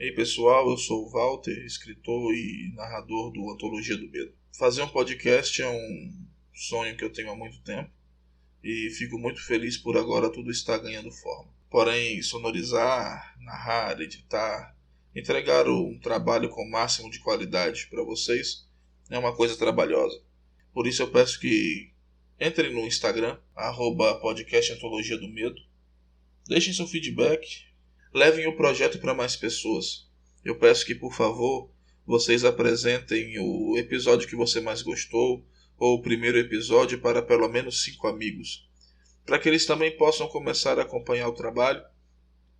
Ei pessoal, eu sou o Walter, escritor e narrador do Antologia do Medo. Fazer um podcast é um sonho que eu tenho há muito tempo e fico muito feliz por agora tudo estar ganhando forma. Porém, sonorizar, narrar, editar, entregar um trabalho com o máximo de qualidade para vocês é uma coisa trabalhosa. Por isso eu peço que entrem no Instagram, @podcast Antologia do Medo, deixem seu feedback, levem o projeto para mais pessoas. Eu peço que, por favor, vocês apresentem o episódio que você mais gostou, ou o primeiro episódio, para pelo menos 5 amigos, para que eles também possam começar a acompanhar o trabalho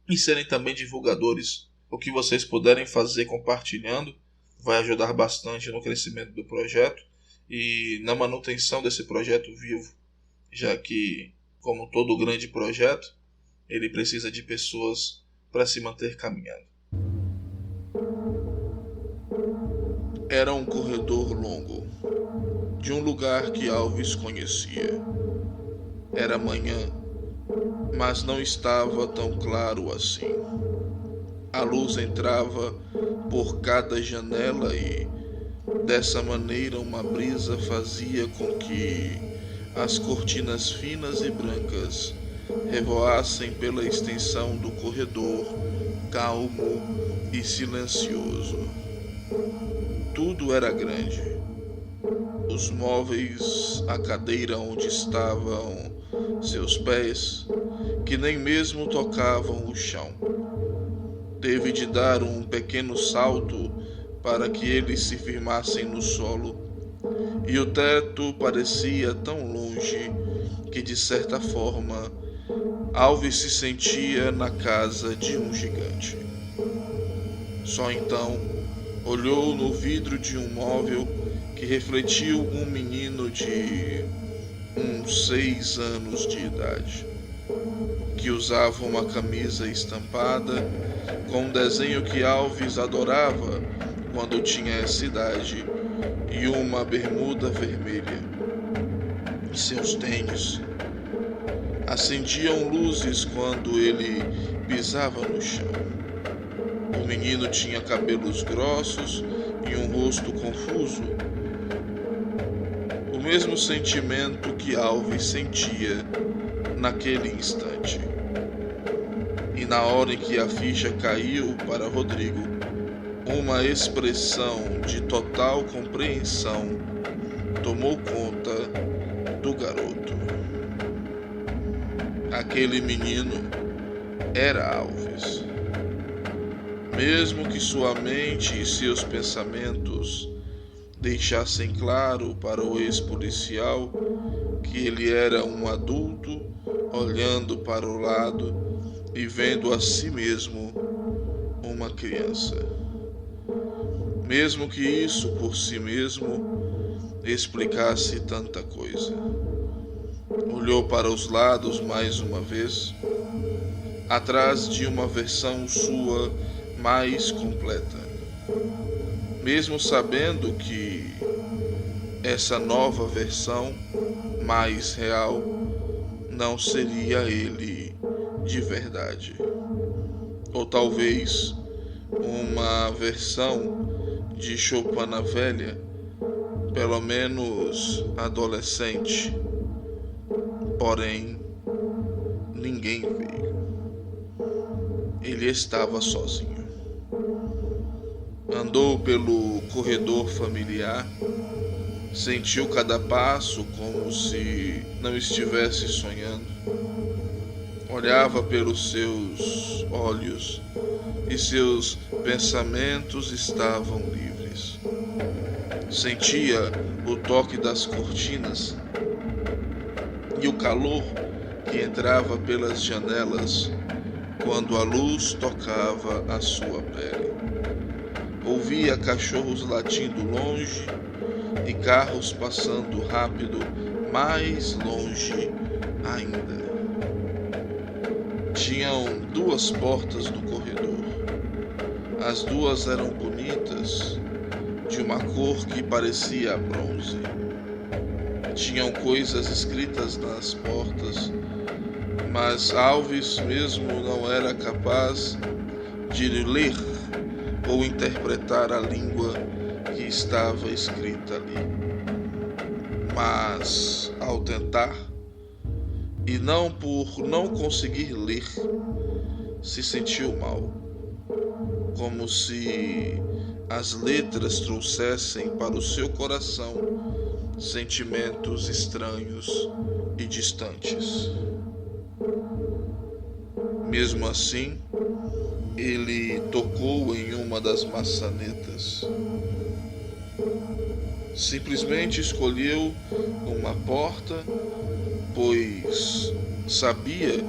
e serem também divulgadores. O que vocês puderem fazer compartilhando vai ajudar bastante no crescimento do projeto e na manutenção desse projeto vivo, já que, como todo grande projeto, ele precisa de pessoas para se manter caminhando. Era um corredor longo, de um lugar que Alves conhecia. Era manhã, mas não estava tão claro assim. A luz entrava por cada janela e, dessa maneira, uma brisa fazia com que as cortinas finas e brancas revoassem pela extensão do corredor, calmo e silencioso. Tudo era grande. Os móveis, a cadeira onde estavam seus pés, que nem mesmo tocavam o chão. Teve de dar um pequeno salto para que eles se firmassem no solo, e o teto parecia tão longe que, de certa forma, Alves se sentia na casa de um gigante. Só então olhou no vidro de um móvel que refletiu um menino de uns 6 anos de idade, que usava uma camisa estampada com um desenho que Alves adorava quando tinha essa idade e uma bermuda vermelha. Seus tênis acendiam luzes quando ele pisava no chão. O menino tinha cabelos grossos e um rosto confuso. O mesmo sentimento que Alves sentia naquele instante. E na hora em que a ficha caiu para Rodrigo, uma expressão de total compreensão tomou conta do garoto. Aquele menino era Alves. Mesmo que sua mente e seus pensamentos deixassem claro para o ex-policial que ele era um adulto olhando para o lado e vendo a si mesmo uma criança. Mesmo que isso por si mesmo explicasse tanta coisa. Olhou para os lados mais uma vez, atrás de uma versão sua mais completa. Mesmo sabendo que essa nova versão mais real não seria ele de verdade. Ou talvez uma versão de Chopin a velha, pelo menos adolescente. Porém, ninguém veio. Ele estava sozinho. Andou pelo corredor familiar, sentiu cada passo como se não estivesse sonhando. Olhava pelos seus olhos e seus pensamentos estavam livres. Sentia o toque das cortinas e o calor que entrava pelas janelas quando a luz tocava a sua pele. Ouvia cachorros latindo longe e carros passando rápido mais longe ainda. Tinham 2 portas no corredor. As 2 eram bonitas, de uma cor que parecia bronze. Tinham coisas escritas nas portas, mas Alves mesmo não era capaz de ler ou interpretar a língua que estava escrita ali. Mas, ao tentar, e não por não conseguir ler, se sentiu mal, como se as letras trouxessem para o seu coração sentimentos estranhos e distantes. Mesmo assim, ele tocou em uma das maçanetas. Simplesmente escolheu uma porta, pois sabia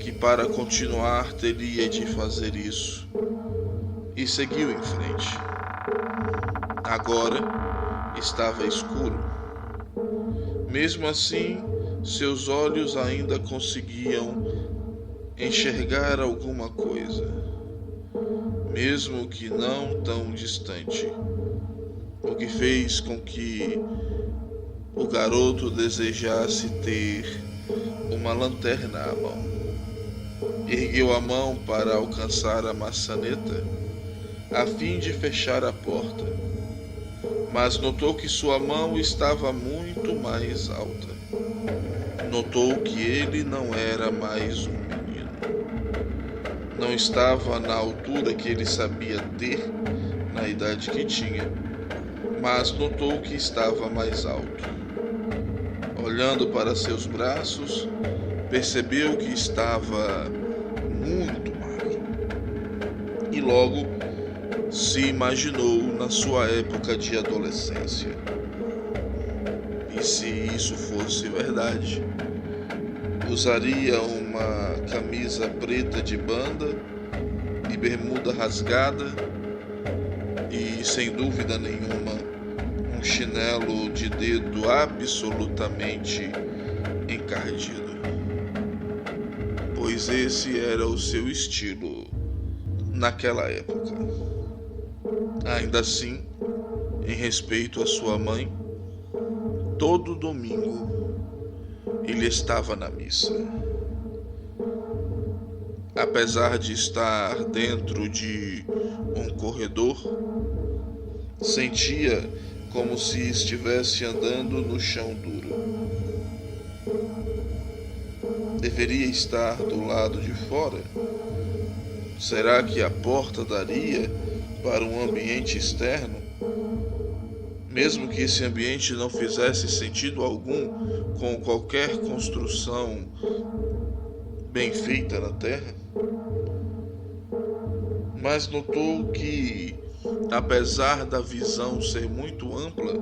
que para continuar teria de fazer isso, e seguiu em frente. Agora estava escuro. Mesmo assim, seus olhos ainda conseguiam enxergar alguma coisa, mesmo que não tão distante, o que fez com que o garoto desejasse ter uma lanterna à mão. Ergueu a mão para alcançar a maçaneta, a fim de fechar a porta, mas notou que sua mão estava muito mais alta. Notou que ele não era mais um menino. Não estava na altura que ele sabia ter, na idade que tinha, mas notou que estava mais alto. Olhando para seus braços, percebeu que estava muito magro. E logo se imaginou na sua época de adolescência. E se isso fosse verdade, usaria uma camisa preta de banda e bermuda rasgada e, sem dúvida nenhuma, um chinelo de dedo absolutamente encardido, pois esse era o seu estilo naquela época. Ainda assim, em respeito à sua mãe, todo domingo ele estava na missa. Apesar de estar dentro de um corredor, sentia como se estivesse andando no chão duro. Deveria estar do lado de fora? Será que a porta daria para um ambiente externo? Mesmo que esse ambiente não fizesse sentido algum com qualquer construção bem feita na terra? Mas notou que, apesar da visão ser muito ampla,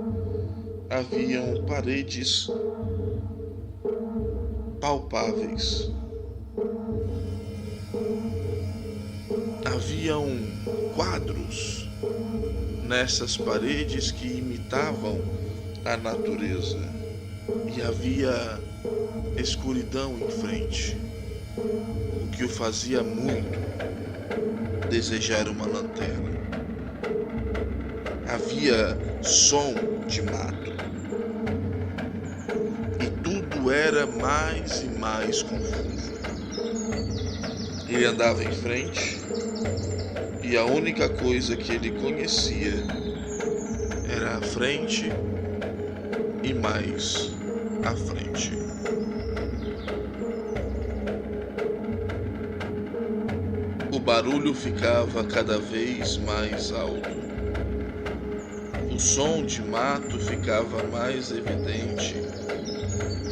haviam paredes palpáveis. Haviam quadros nessas paredes que imitavam a natureza, e havia escuridão em frente, o que o fazia muito desejar uma lanterna. Havia som de mato, e tudo era mais e mais confuso. Ele andava em frente, e a única coisa que ele conhecia era a frente e mais à frente. O barulho ficava cada vez mais alto. O som de mato ficava mais evidente,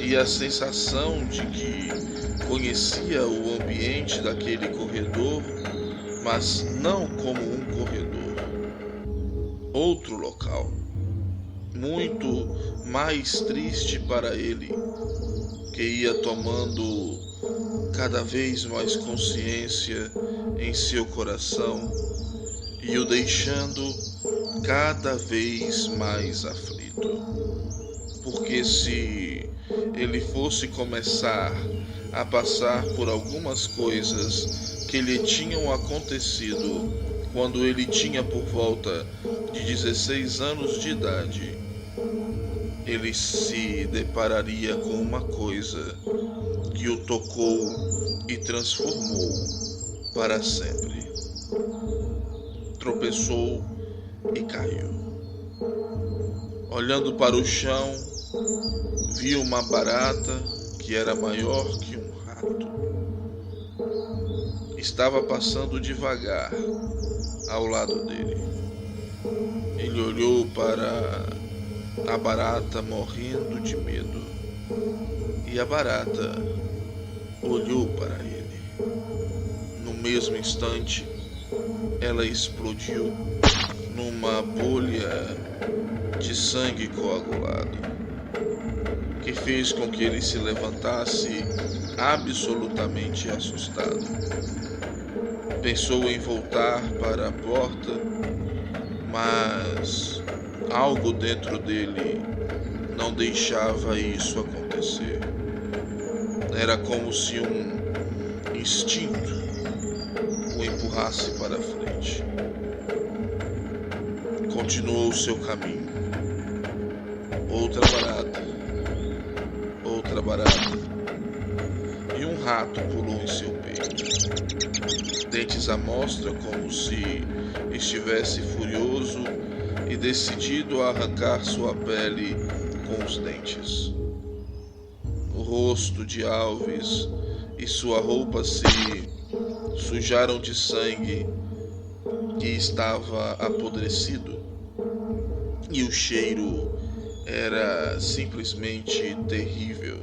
e a sensação de que conhecia o ambiente daquele corredor, mas não como um corredor, outro local, muito mais triste para ele, que ia tomando cada vez mais consciência em seu coração e o deixando cada vez mais aflito. Porque se ele fosse começar a passar por algumas coisas que lhe tinham acontecido quando ele tinha por volta de 16 anos de idade, ele se depararia com uma coisa que o tocou e transformou para sempre. tropeçou e caiu. Olhando para o chão, viu uma barata que era maior que um rato. Estava passando devagar ao lado dele. Ele olhou para a barata morrendo de medo. E a barata olhou para ele. No mesmo instante, ela explodiu numa bolha de sangue coagulado, que fez com que ele se levantasse absolutamente assustado. Pensou em voltar para a porta, mas algo dentro dele não deixava isso acontecer. Era como se um instinto o empurrasse para frente. Continuou o seu caminho. Outra barata, e um rato pulou em seu peito, dentes à mostra, como se estivesse furioso e decidido a arrancar sua pele com os dentes. O rosto de Alves e sua roupa se sujaram de sangue que estava apodrecido, e o cheiro era simplesmente terrível.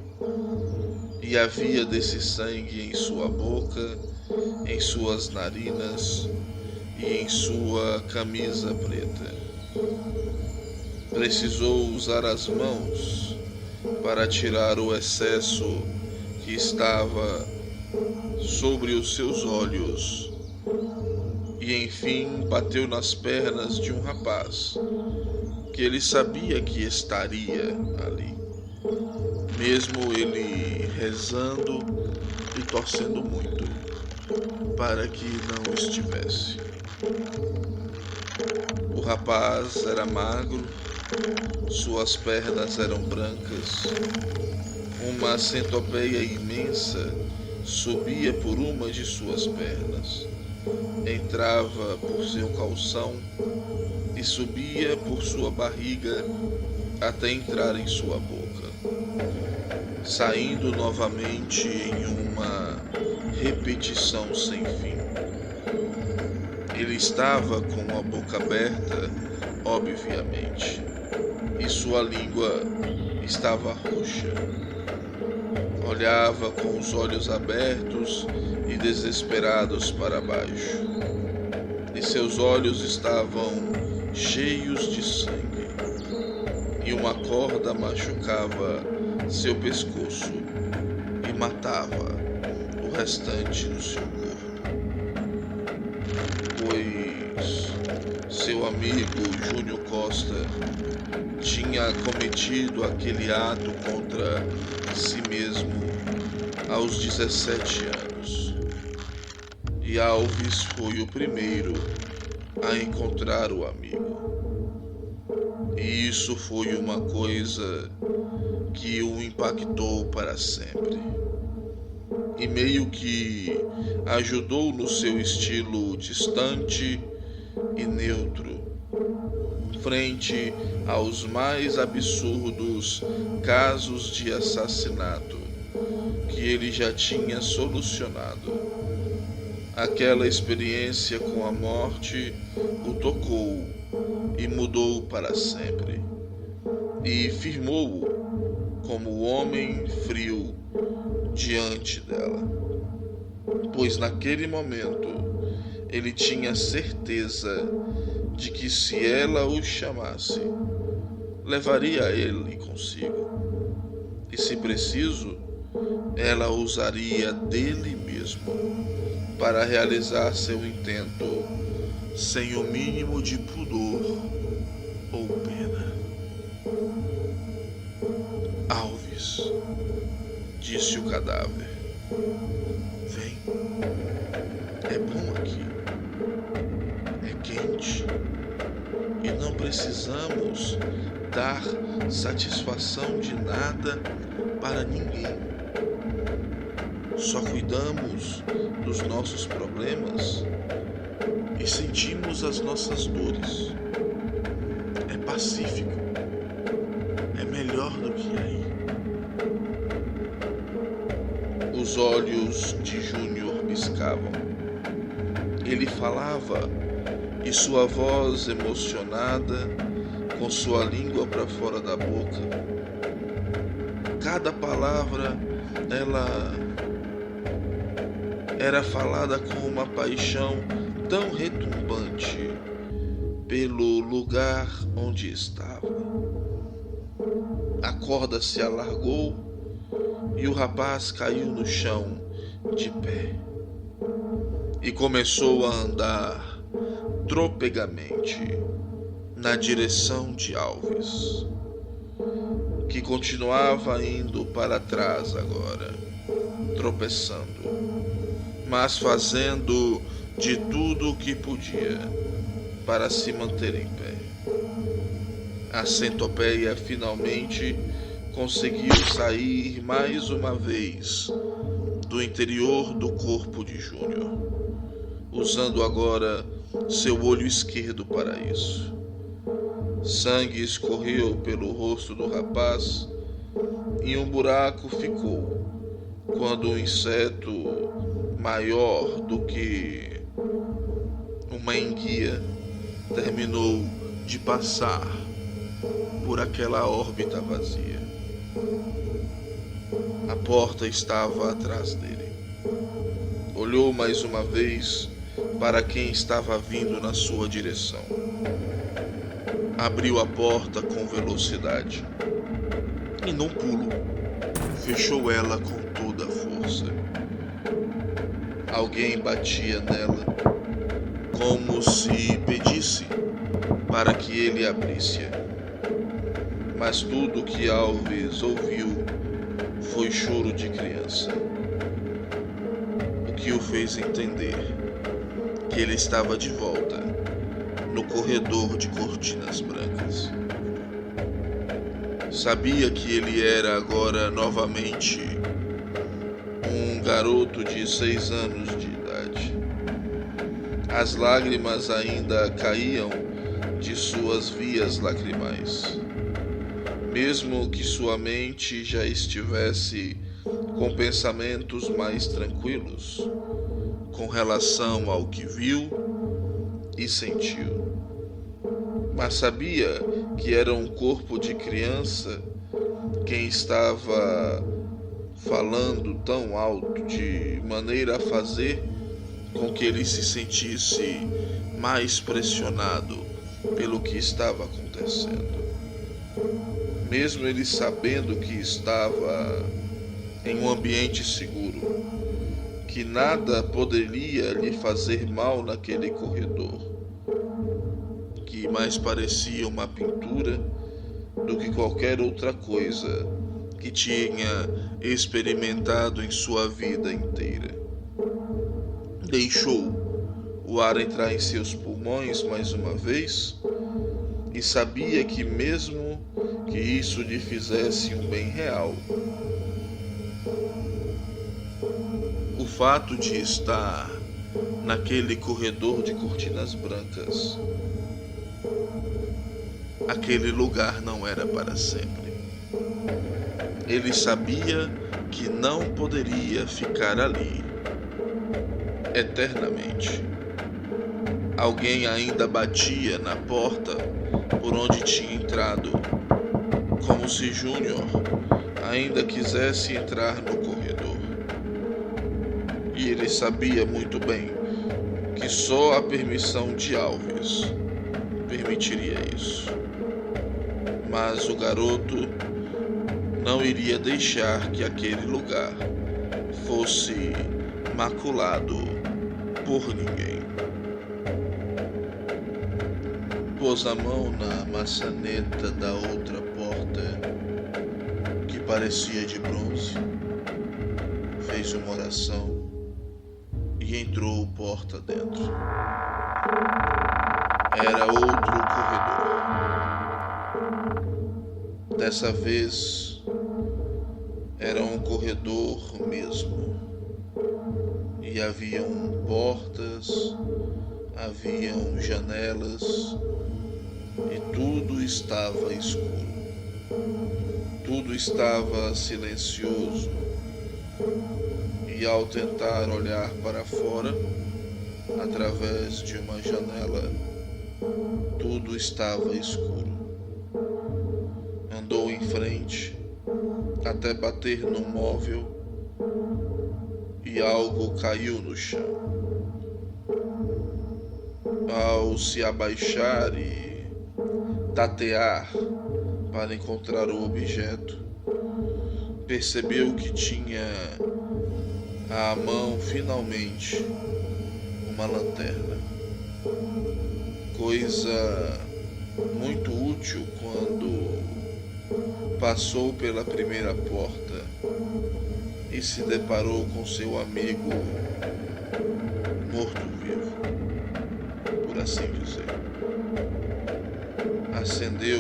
E havia desse sangue em sua boca, em suas narinas e em sua camisa preta. Precisou usar as mãos para tirar o excesso que estava sobre os seus olhos, e enfim bateu nas pernas de um rapaz que ele sabia que estaria ali, mesmo ele rezando e torcendo muito para que não estivesse. O rapaz era magro, suas pernas eram brancas, uma centopeia imensa subia por uma de suas pernas, entrava por seu calção e subia por sua barriga até entrar em sua boca, saindo novamente em uma repetição sem fim. Ele estava com a boca aberta, obviamente, e sua língua estava roxa. Olhava com os olhos abertos e desesperados para baixo, e seus olhos estavam cheios de sangue, e uma corda machucava seu pescoço e matava o restante do seu corpo, pois seu amigo Júnior Costa tinha cometido aquele ato contra si mesmo aos 17 anos, e Alves foi o primeiro a encontrar o amigo. E isso foi uma coisa que o impactou para sempre, e meio que ajudou no seu estilo distante e neutro, frente aos mais absurdos casos de assassinato que ele já tinha solucionado. Aquela experiência com a morte o tocou e mudou para sempre, e firmou-o como o homem frio diante dela, pois naquele momento ele tinha certeza de que se ela o chamasse, levaria ele consigo, e se preciso, ela usaria dele mesmo para realizar seu intento sem o mínimo de pudor ou pena. Alves, disse o cadáver, vem, é bom aqui, é quente, e não precisamos dar satisfação de nada para ninguém. Só cuidamos dos nossos problemas e sentimos as nossas dores. É pacífico, é melhor do que aí. Os olhos de Júnior piscavam. Ele falava e sua voz emocionada, com sua língua para fora da boca, cada palavra ela era falada com uma paixão tão retumbante pelo lugar onde estava. A corda se alargou e o rapaz caiu no chão de pé e começou a andar tropegamente na direção de Alves, que continuava indo para trás agora, tropeçando, mas fazendo de tudo o que podia para se manter em pé. A centopeia finalmente conseguiu sair mais uma vez do interior do corpo de Júnior, usando agora seu olho esquerdo para isso. Sangue escorreu pelo rosto do rapaz e um buraco ficou quando um inseto maior do que uma enguia terminou de passar por aquela órbita vazia. A porta estava atrás dele. Olhou mais uma vez para quem estava vindo na sua direção. Abriu a porta com velocidade e, num pulo, fechou ela com toda a força. Alguém batia nela como se pedisse para que ele abrisse. Mas tudo que Alves ouviu foi choro de criança, o que o fez entender que ele estava de volta no corredor de cortinas brancas. Sabia que ele era agora novamente um garoto de 6 anos de idade. As lágrimas ainda caíam de suas vias lacrimais, mesmo que sua mente já estivesse com pensamentos mais tranquilos com relação ao que viu e sentiu. Mas sabia que era um corpo de criança quem estava falando tão alto, de maneira a fazer com que ele se sentisse mais pressionado pelo que estava acontecendo. Mesmo ele sabendo que estava em um ambiente seguro, que nada poderia lhe fazer mal naquele corredor, que mais parecia uma pintura do que qualquer outra coisa que tinha experimentado em sua vida inteira. Deixou o ar entrar em seus pulmões mais uma vez e sabia que mesmo que isso lhe fizesse um bem real, o fato de estar naquele corredor de cortinas brancas, aquele lugar não era para sempre. Ele sabia que não poderia ficar ali eternamente. Alguém ainda batia na porta por onde tinha entrado, como se Júnior ainda quisesse entrar no corredor. E ele sabia muito bem que só a permissão de Alves permitiria isso. Mas o garoto não iria deixar que aquele lugar fosse maculado por ninguém. Pôs a mão na maçaneta da outra porta, que parecia de bronze, fez uma oração e entrou porta dentro. Era outro corredor. Dessa vez era um corredor mesmo, e haviam portas, haviam janelas e tudo estava escuro. Tudo estava silencioso e ao tentar olhar para fora, através de uma janela, tudo estava escuro. Andou em frente até bater no móvel e algo caiu no chão. Ao se abaixar e tatear para encontrar o objeto, percebeu que tinha à mão finalmente uma lanterna. Coisa muito útil quando passou pela primeira porta e se deparou com seu amigo morto-vivo, por assim dizer. Acendeu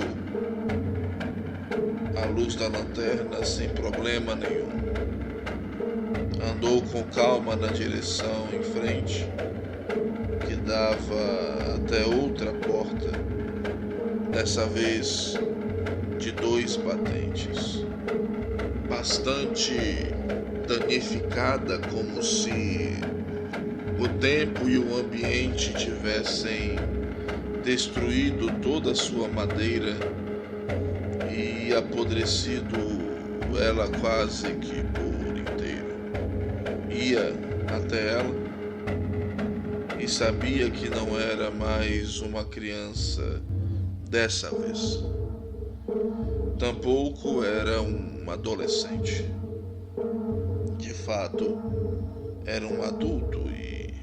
a luz da lanterna sem problema nenhum. Andou com calma na direção em frente, que dava até outra porta, dessa vez de 2 batentes, bastante danificada, como se o tempo e o ambiente tivessem destruído toda a sua madeira e apodrecido ela quase que por inteiro. Ia até ela e sabia que não era mais uma criança dessa vez. Tampouco era um adolescente. De fato, era um adulto e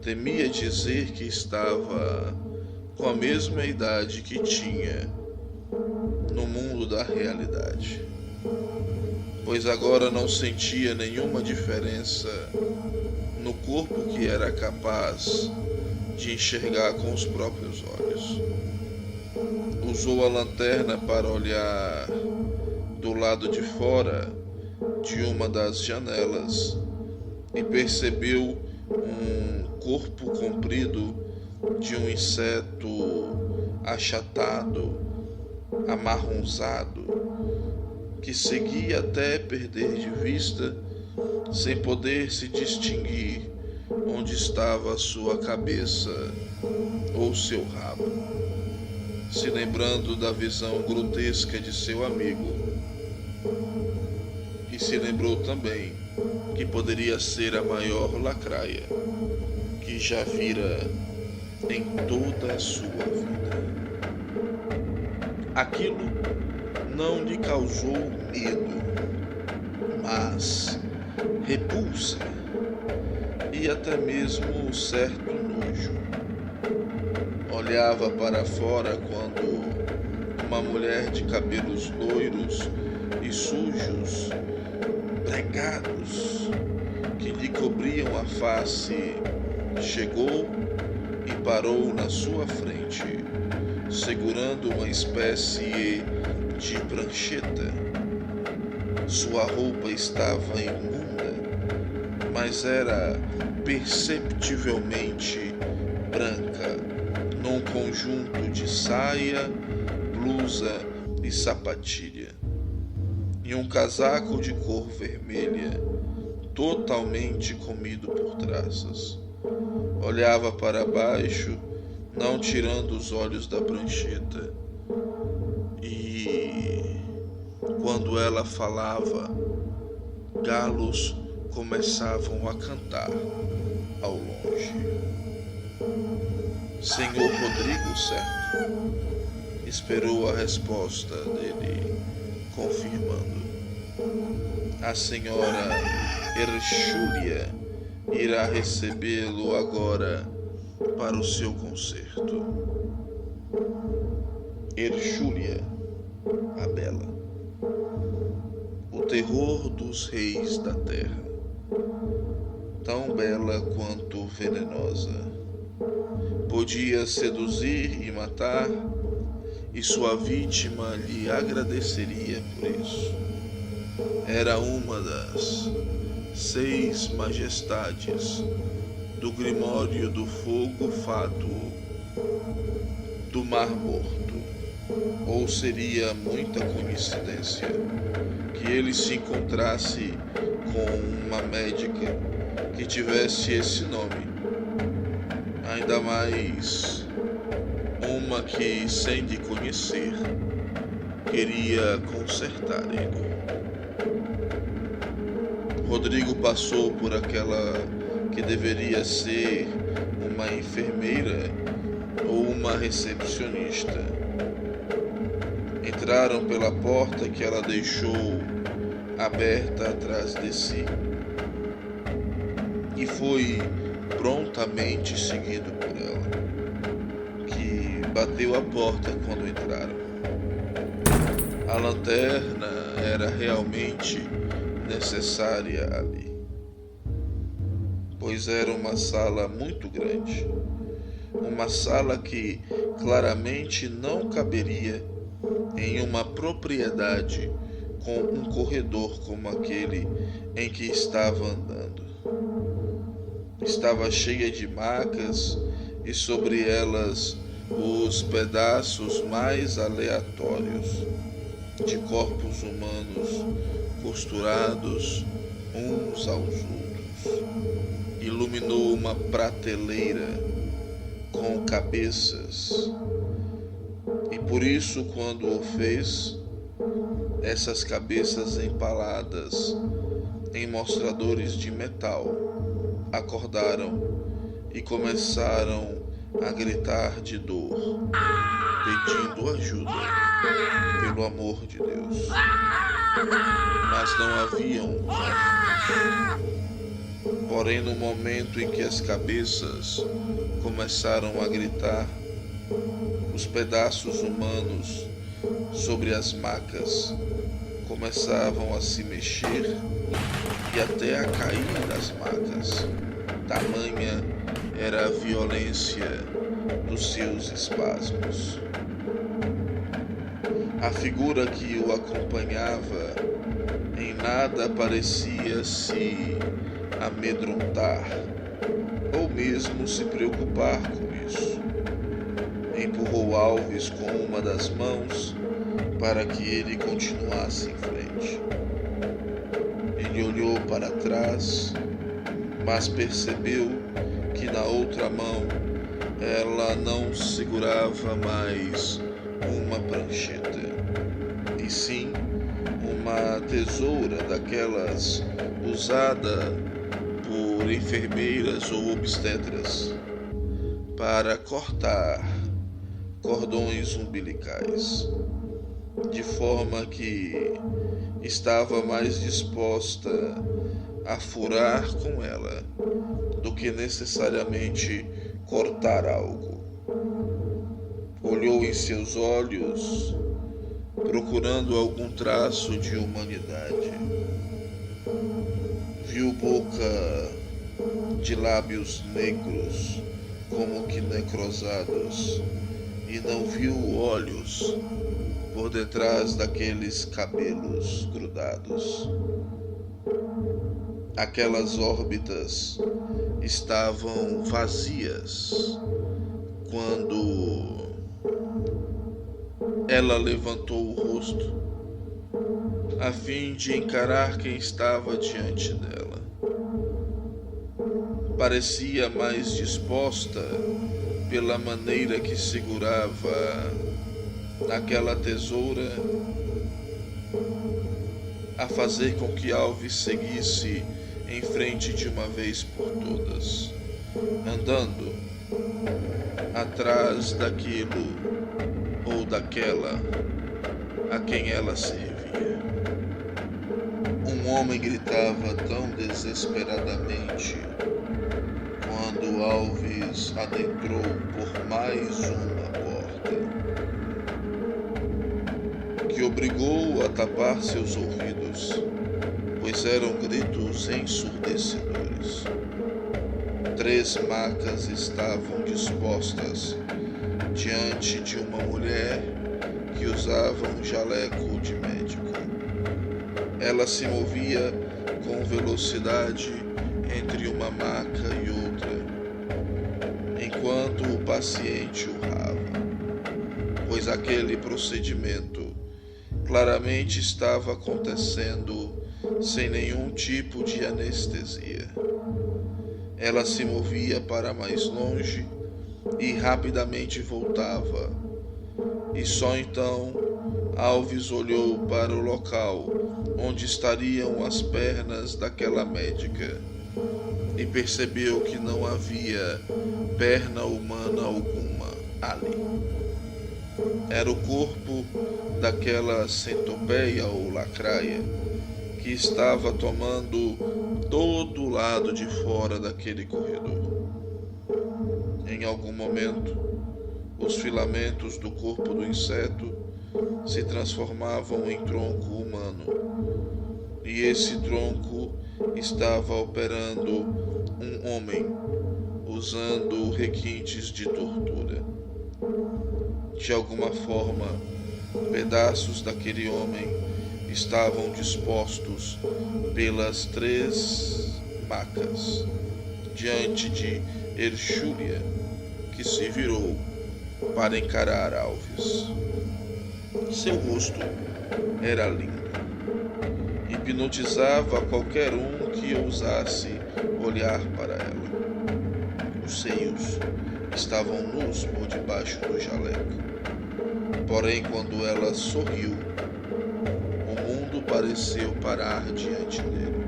temia dizer que estava com a mesma idade que tinha no mundo da realidade, pois agora não sentia nenhuma diferença no corpo que era capaz de enxergar com os próprios olhos. Usou a lanterna para olhar do lado de fora de uma das janelas e percebeu um corpo comprido de um inseto achatado, amarronzado, que seguia até perder de vista, sem poder se distinguir onde estava a sua cabeça ou seu rabo. Se lembrando da visão grotesca de seu amigo, e se lembrou também que poderia ser a maior lacraia que já vira em toda a sua vida. Aquilo não lhe causou medo, mas repulsa e até mesmo um certo nojo. Olhava para fora quando uma mulher de cabelos loiros e sujos, pregados, que lhe cobriam a face, chegou e parou na sua frente, segurando uma espécie de prancheta. Sua roupa estava imunda, mas era perceptivelmente branca, num conjunto de saia, blusa e sapatilha, e um casaco de cor vermelha, totalmente comido por traças. Olhava para baixo, não tirando os olhos da prancheta, e quando ela falava, galos começavam a cantar ao longe. Senhor Rodrigo, certo? Esperou a resposta dele, confirmando. A senhora Erchúlia irá recebê-lo agora para o seu concerto. Erchúlia, a bela, o terror dos reis da terra, tão bela quanto venenosa. Podia seduzir e matar, e sua vítima lhe agradeceria por isso. Era uma das 6 majestades do Grimório do Fogo Fátuo do Mar Morto. Ou seria muita coincidência que ele se encontrasse com uma médica que tivesse esse nome, ainda mais uma que, sem de conhecer, queria consertar ele. Rodrigo passou por aquela que deveria ser uma enfermeira ou uma recepcionista. Entraram pela porta que ela deixou aberta atrás de si e foi prontamente seguido por ela, que bateu a porta quando entraram. A lanterna era realmente necessária ali, pois era uma sala muito grande, uma sala que claramente não caberia em uma propriedade com um corredor como aquele em que estava andando. Estava cheia de macas e sobre elas os pedaços mais aleatórios de corpos humanos costurados uns aos outros. Iluminou uma prateleira com cabeças, e por isso, quando o fez, essas cabeças empaladas em mostradores de metal acordaram e começaram a gritar de dor, pedindo ajuda, pelo amor de Deus. Mas não haviam corpos. Porém, no momento em que as cabeças começaram a gritar, os pedaços humanos sobre as macas começavam a se mexer e até a cair das macas. Tamanha era a violência dos seus espasmos. A figura que o acompanhava em nada parecia se amedrontar ou mesmo se preocupar com isso. Empurrou Alves com uma das mãos para que ele continuasse em frente. Ele olhou para trás, mas percebeu que na outra mão ela não segurava mais uma prancheta, e sim uma tesoura daquelas usada por enfermeiras ou obstetras para cortar cordões umbilicais, de forma que estava mais disposta a furar com ela do que necessariamente cortar algo. Olhou em seus olhos, procurando algum traço de humanidade. Viu boca de lábios negros, como que necrosados, e não viu olhos por detrás daqueles cabelos grudados. Aquelas órbitas estavam vazias quando ela levantou o rosto a fim de encarar quem estava diante dela. Parecia mais disposta pela maneira que segurava aquela tesoura a fazer com que Alves seguisse em frente de uma vez por todas, andando atrás daquilo ou daquela a quem ela servia. Um homem gritava tão desesperadamente quando Alves adentrou por mais uma porta, que obrigou a tapar seus ouvidos, pois eram gritos ensurdecedores. 3 macas estavam dispostas diante de uma mulher que usava um jaleco de médico. Ela se movia com velocidade entre uma maca e outra, paciente urrava, pois aquele procedimento claramente estava acontecendo sem nenhum tipo de anestesia. Ela se movia para mais longe e rapidamente voltava, e só então Alves olhou para o local onde estariam as pernas daquela médica e percebeu que não havia perna humana alguma ali. Era o corpo daquela centopeia ou lacraia que estava tomando todo o lado de fora daquele corredor. Em algum momento, os filamentos do corpo do inseto se transformavam em tronco humano, e esse tronco estava operando um homem, usando requintes de tortura. De alguma forma, pedaços daquele homem estavam dispostos pelas 3 macas diante de Erchúlia, que se virou para encarar Alves. Seu rosto era lindo, hipnotizava qualquer um que ousasse olhar para ela. Os seios estavam nus por debaixo do jaleco. Porém, quando ela sorriu, o mundo pareceu parar diante dele.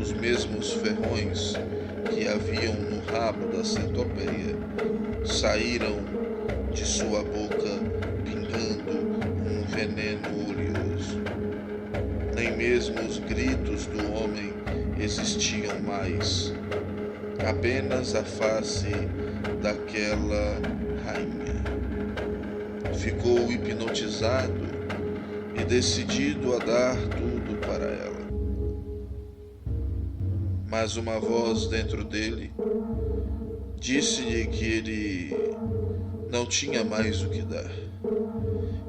Os mesmos ferrões que haviam no rabo da centopeia saíram de sua boca pingando um veneno oleoso. Nem mesmo os gritos do homem existiam mais, apenas a face daquela rainha. Ficou hipnotizado e decidido a dar tudo para ela. Mas uma voz dentro dele disse-lhe que ele não tinha mais o que dar,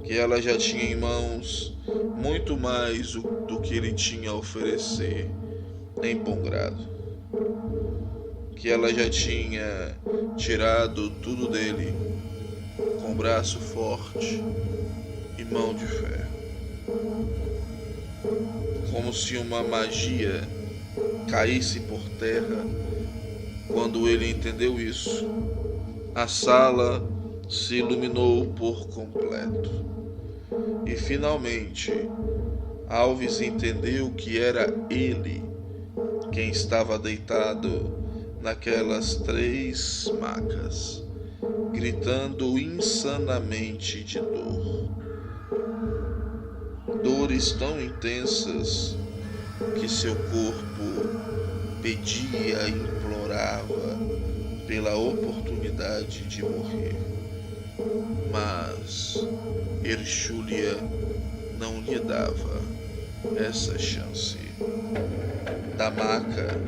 que ela já tinha em mãos muito mais do que ele tinha a oferecer em bom grado, que ela já tinha tirado tudo dele com braço forte e mão de ferro. Como se uma magia caísse por terra quando ele entendeu isso, a sala se iluminou por completo. E finalmente, Alves entendeu que era ele quem estava deitado naquelas 3 macas, gritando insanamente de dor. Dores tão intensas que seu corpo pedia e implorava pela oportunidade de morrer. Mas Erchúlia não lhe dava essa chance. Da maca,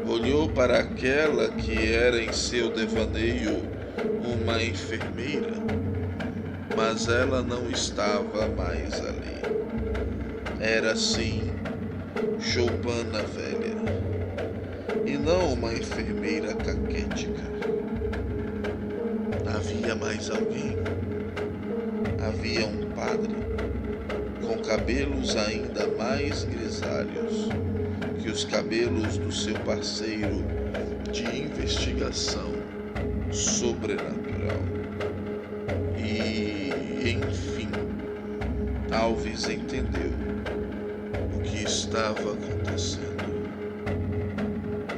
olhou para aquela que era em seu devaneio uma enfermeira, mas ela não estava mais ali. Era sim Choupana velha, e não uma enfermeira caquética. Havia mais alguém. Havia um padre, com cabelos ainda mais grisalhos que os cabelos do seu parceiro de investigação sobrenatural. E, enfim, Alves entendeu o que estava acontecendo.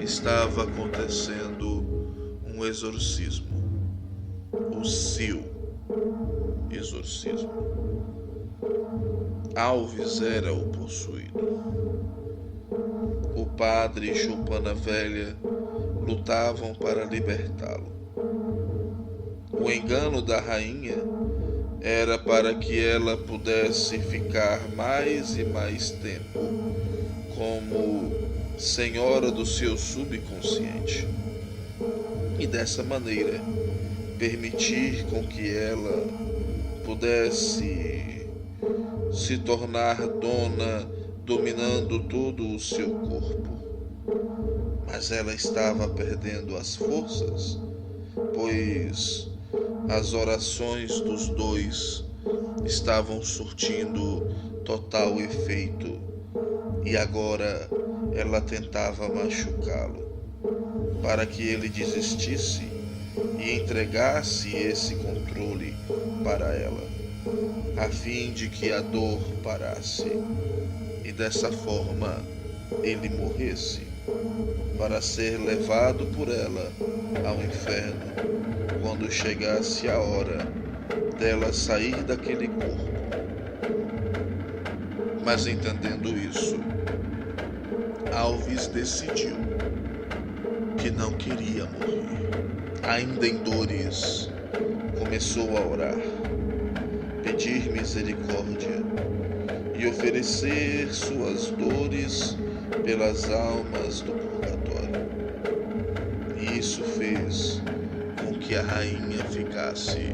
Estava acontecendo um exorcismo. O seu exorcismo. Alves era o possuído. O padre e Choupana velha lutavam para libertá-lo. O engano da rainha era para que ela pudesse ficar mais e mais tempo como senhora do seu subconsciente, e dessa maneira permitir com que ela pudesse se tornar dona, dominando todo o seu corpo. Mas ela estava perdendo as forças pois as orações dos dois estavam surtindo total efeito e agora ela tentava machucá-lo para que ele desistisse e entregasse esse controle para ela, a fim de que a dor parasse e dessa forma ele morresse, para ser levado por ela ao inferno quando chegasse a hora dela sair daquele corpo. Mas entendendo isso, Alves decidiu que não queria morrer. Ainda em dores, começou a orar, pedir misericórdia e oferecer suas dores pelas almas do purgatório. E isso fez com que a rainha ficasse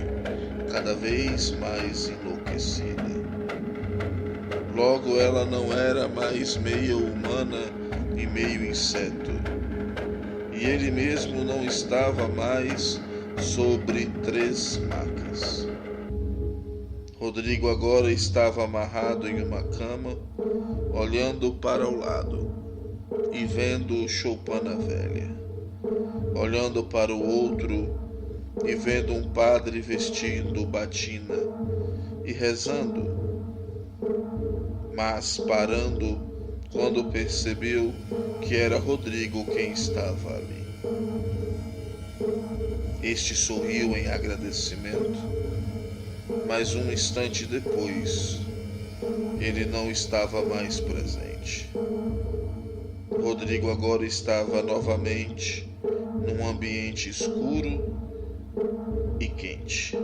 cada vez mais enlouquecida. Logo ela não era mais meio humana e meio inseto, e ele mesmo não estava mais sobre 3 macas. Rodrigo agora estava amarrado em uma cama, olhando para o lado e vendo Choupana velha, olhando para o outro e vendo um padre vestindo batina e rezando, mas parando quando percebeu que era Rodrigo quem estava ali. Este sorriu em agradecimento, mas um instante depois, ele não estava mais presente. Rodrigo agora estava novamente num ambiente escuro e quente,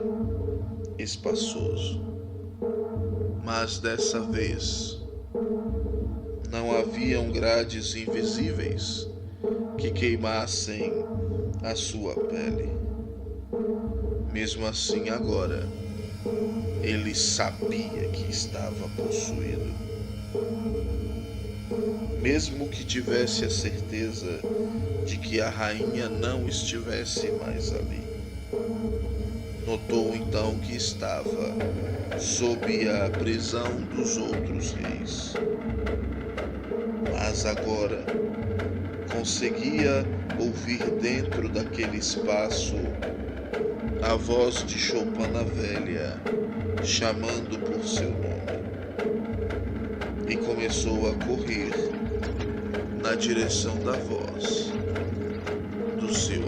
espaçoso. Mas dessa vez, não haviam grades invisíveis que queimassem a sua pele. Mesmo assim, agora, ele sabia que estava possuído. Mesmo que tivesse a certeza de que a rainha não estivesse mais ali. Notou então que estava sob a prisão dos outros reis. Mas agora conseguia ouvir dentro daquele espaço a voz de Choupana velha chamando por seu nome, e começou a correr na direção da voz do seu